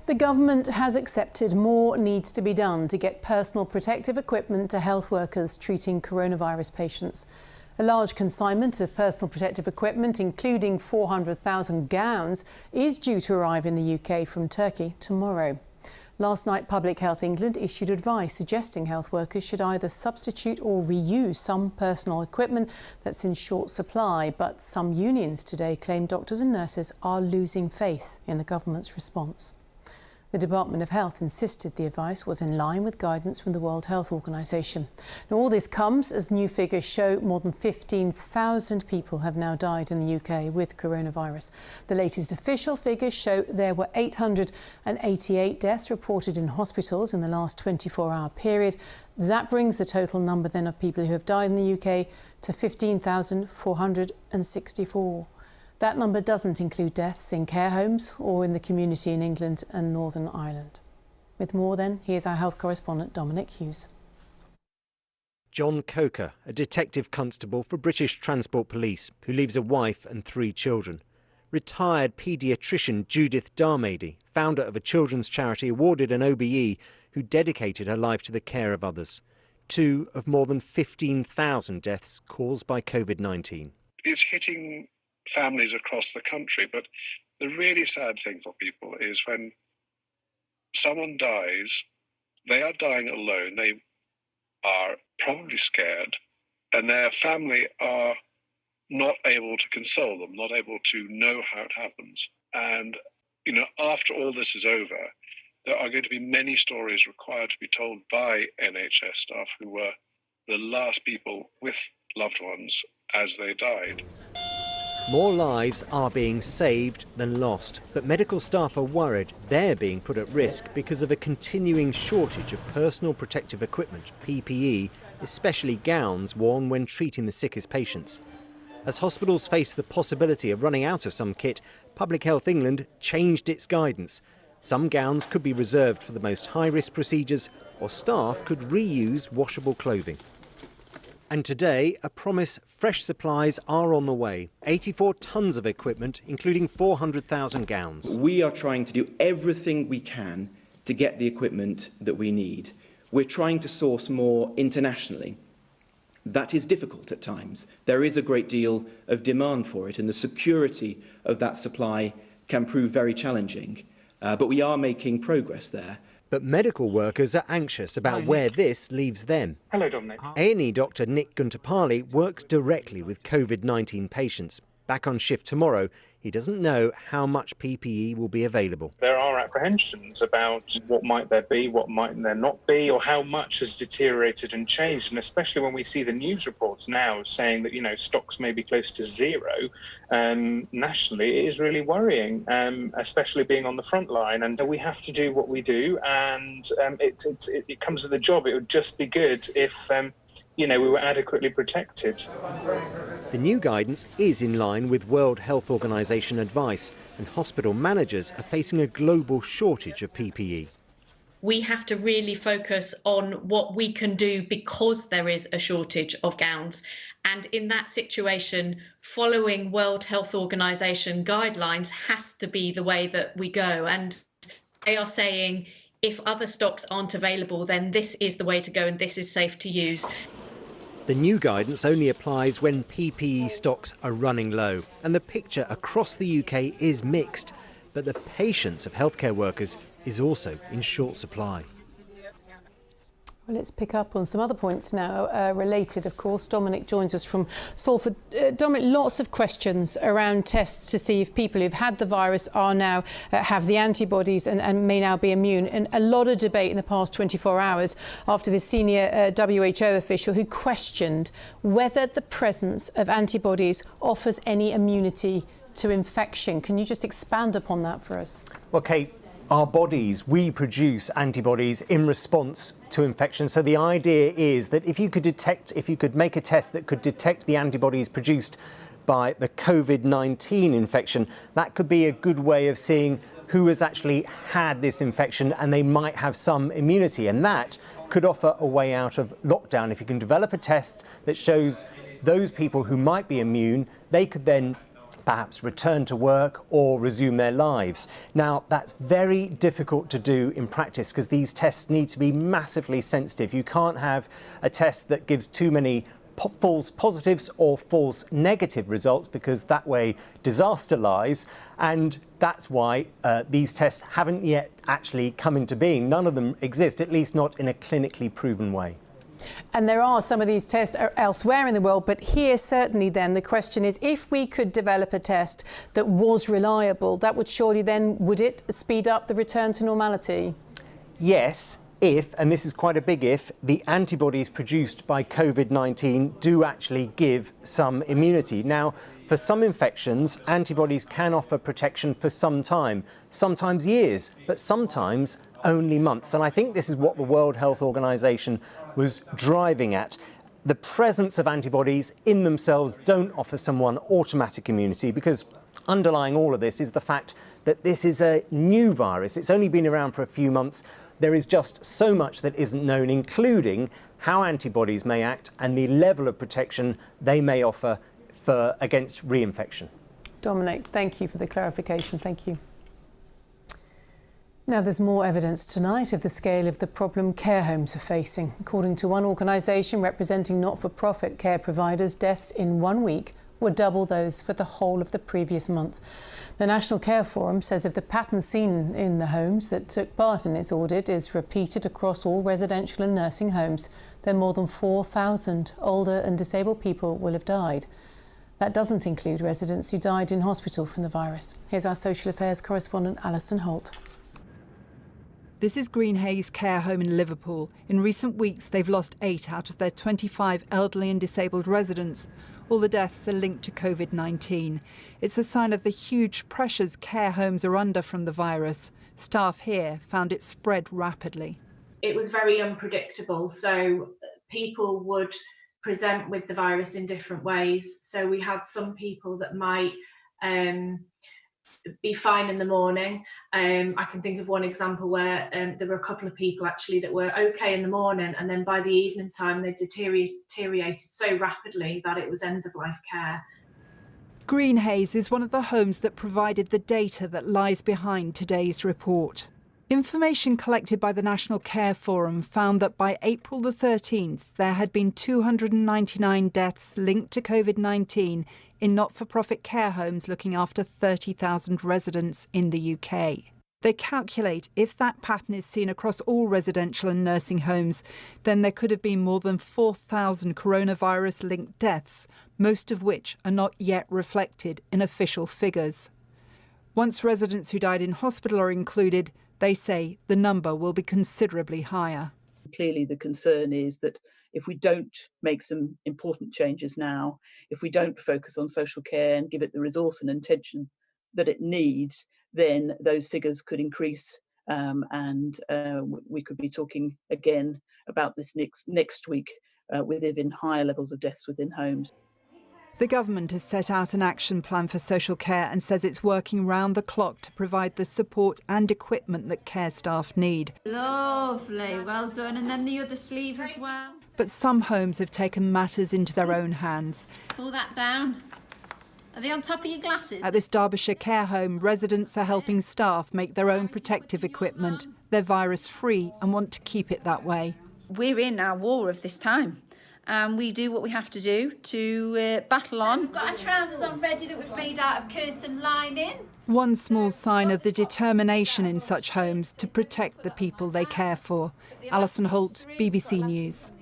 The government has accepted more needs to be done to get personal protective equipment to health workers treating coronavirus patients. A large consignment of personal protective equipment, including 400,000 gowns, is due to arrive in the UK from Turkey tomorrow. Last night, Public Health England issued advice suggesting health workers should either substitute or reuse some personal equipment that's in short supply. But some unions today claim doctors and nurses are losing faith in the government's response. The Department of Health insisted the advice was in line with guidance from the World Health Organization. Now, all this comes as new figures show more than 15,000 people have now died in the UK with coronavirus. The latest official figures show there were 888 deaths reported in hospitals in the last 24-hour period. That brings the total number then of people who have died in the UK to 15,464. That number doesn't include deaths in care homes or in the community in England and Northern Ireland. With more then, here's our health correspondent Dominic Hughes. John Coker, a detective constable for British Transport Police, who leaves a wife and 3 children. Retired paediatrician Judith Darmady, founder of a children's charity, awarded an OBE who dedicated her life to the care of others. 2 of more than 15,000 deaths caused by COVID-19. It's hitting families across the country, but the really sad thing for people is when someone dies, they are dying alone, they are probably scared, and their family are not able to console them, not able to know how it happens. And, after all this is over, there are going to be many stories required to be told by NHS staff who were the last people with loved ones as they died. More lives are being saved than lost, but medical staff are worried they're being put at risk because of a continuing shortage of personal protective equipment, PPE, especially gowns worn when treating the sickest patients. As hospitals face the possibility of running out of some kit, Public Health England changed its guidance. Some gowns could be reserved for the most high-risk procedures, or staff could reuse washable clothing. And today, a promise fresh supplies are on the way. 84 tonnes of equipment, including 400,000 gowns. We are trying to do everything we can to get the equipment that we need. We're trying to source more internationally. That is difficult at times. There is a great deal of demand for it, and the security of that supply can prove very challenging. But we are making progress there. But medical workers are anxious about where this leaves them. Hello, Dominic. A&E doctor Nick Guntapali works directly with COVID-19 patients. Back on shift tomorrow, he doesn't know how much PPE will be available. There are apprehensions about what might there be, what might there not be, or how much has deteriorated and changed. And especially when we see the news reports now saying that, stocks may be close to zero, nationally, it is really worrying, especially being on the front line. And we have to do what we do. And it comes with the job. It would just be good if, we were adequately protected. The new guidance is in line with World Health Organization advice, and hospital managers are facing a global shortage of PPE. We have to really focus on what we can do because there is a shortage of gowns. And in that situation, following World Health Organization guidelines has to be the way that we go. And they are saying if other stocks aren't available, then this is the way to go and this is safe to use. The new guidance only applies when PPE stocks are running low, and the picture across the UK is mixed, but the patience of healthcare workers is also in short supply. Well, let's pick up on some other points now, related, of course. Dominic joins us from Salford. Dominic, lots of questions around tests to see if people who've had the virus are now have the antibodies and may now be immune. And a lot of debate in the past 24 hours after this senior WHO official who questioned whether the presence of antibodies offers any immunity to infection. Can you just expand upon that for us? Well, Kate, our bodies, we produce antibodies in response to infection. So the idea is that if you could make a test that could detect the antibodies produced by the COVID-19 infection, that could be a good way of seeing who has actually had this infection and they might have some immunity. And that could offer a way out of lockdown. If you can develop a test that shows those people who might be immune, they could then perhaps return to work or resume their lives. Now, that's very difficult to do in practice because these tests need to be massively sensitive. You can't have a test that gives too many false positives or false negative results, because that way disaster lies, and that's why these tests haven't yet actually come into being. None of them exist, at least not in a clinically proven way. And there are some of these tests elsewhere in the world, but here certainly then the question is, if we could develop a test that was reliable, that would surely then, would it speed up the return to normality? Yes, if, and this is quite a big if, the antibodies produced by COVID-19 do actually give some immunity. Now, for some infections, antibodies can offer protection for some time, sometimes years, but sometimes only months. And I think this is what the World Health Organization was driving at. The presence of antibodies in themselves don't offer someone automatic immunity, because underlying all of this is the fact that this is a new virus. It's only been around for a few months. There is just so much that isn't known, including how antibodies may act and the level of protection they may offer against reinfection. Dominic, thank you for the clarification. Thank you. Now, there's more evidence tonight of the scale of the problem care homes are facing. According to one organisation representing not-for-profit care providers, deaths in 1 week were double those for the whole of the previous month. The National Care Forum says if the pattern seen in the homes that took part in its audit is repeated across all residential and nursing homes, then more than 4,000 older and disabled people will have died. That doesn't include residents who died in hospital from the virus. Here's our social affairs correspondent Alison Holt. This is Greenhays Care Home in Liverpool. In recent weeks, they've lost 8 out of their 25 elderly and disabled residents. All the deaths are linked to COVID-19. It's a sign of the huge pressures care homes are under from the virus. Staff here found it spread rapidly. It was very unpredictable, so people would present with the virus in different ways. So we had some people that might be fine in the morning. I can think of one example where there were a couple of people actually that were okay in the morning, and then by the evening time they deteriorated so rapidly that it was end-of-life care. Greenhays is one of the homes that provided the data that lies behind today's report. Information collected by the National Care Forum found that by April the 13th, there had been 299 deaths linked to COVID-19 in not-for-profit care homes looking after 30,000 residents in the UK. They calculate if that pattern is seen across all residential and nursing homes, then there could have been more than 4,000 coronavirus-linked deaths, most of which are not yet reflected in official figures. Once residents who died in hospital are included, they say the number will be considerably higher. Clearly, the concern is that if we don't make some important changes now, if we don't focus on social care and give it the resource and attention that it needs, then those figures could increase, and we could be talking again about this next week with even higher levels of deaths within homes. The government has set out an action plan for social care and says it's working round the clock to provide the support and equipment that care staff need. Lovely, well done. And then the other sleeve as well. But some homes have taken matters into their own hands. Pull that down. Are they on top of your glasses? At this Derbyshire care home, residents are helping staff make their own protective equipment. They're virus-free and want to keep it that way. We're in our war of this time. And we do what we have to do to battle on. We've got our trousers on ready that we've made out of curtain lining. One small sign of the determination in such homes to protect the people they care for. Alison Holt, BBC News.